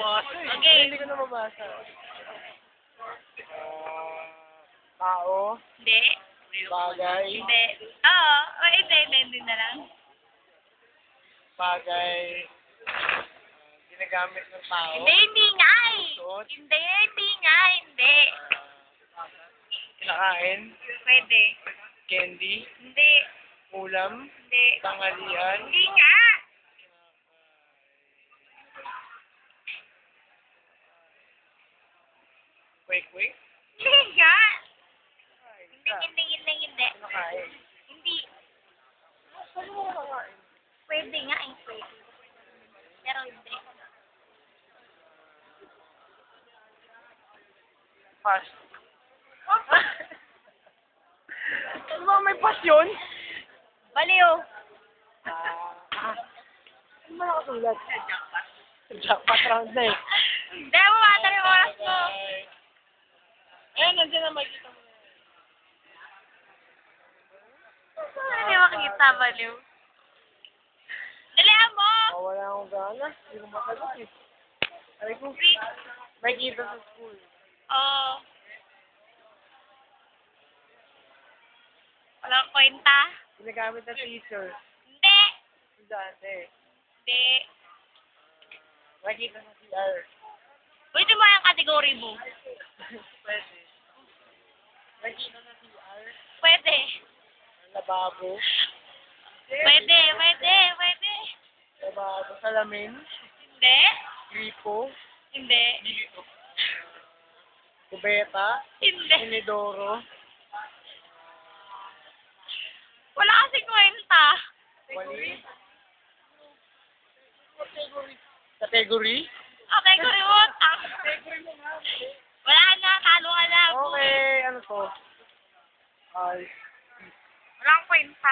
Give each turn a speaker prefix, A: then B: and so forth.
A: mabasa eh.
B: Okay.
A: Hindi ko na mabasa. Tao,
B: Hindi.
A: bagay,
B: Hindi. Oo. O, hindi na lang.
A: bagay, ginagamit ng tao.
B: Hindi nga eh.
A: Suot,
B: Hindi nga, hindi.
A: kinakain,
B: Pwede.
A: candy,
B: Hindi.
A: ulam,
B: Hindi.
A: tanghalian,
B: Hindi nga.
A: quick,
B: Hindi nga. Hindi.
A: kinakain.
B: Hindi.
A: Ano mo kinakain?
B: Pwede nga eh. Pwede. Pero hindi.
A: Pass. Ano ba may pasyon?
B: Baliw.
A: Ano ba nakasulat? Jackpot round na eh.
B: Hindi mo matar yung oras mo.
A: Ayan, nandiyan na makikita mo.
B: Hindi makikita, baliw. Dalihan mo!
A: Oh, wala akong gana. Hindi ko masagot eh. Aray ko, makikita sa school.
B: Oo. Walang kwenta.
A: Ginagamit ng teacher.
B: Hindi.
A: Dati.
B: Hindi.
A: Makikita sa CR.
B: Pwede mo yung kategory mo.
A: Pwede. Makikita sa CR.
B: Pwede.
A: Lababo.
B: Pwede.
A: Lababo. Salamin.
B: Hindi.
A: Gripo.
B: Hindi.
A: Kubeta.
B: Hindi.
A: Inidoro.
B: Wala kasing kwenta.
A: Wali. Category.
B: Kategory mo. Wala na. Talo ka na.
A: Okay, ano to?
B: Walang kwenta.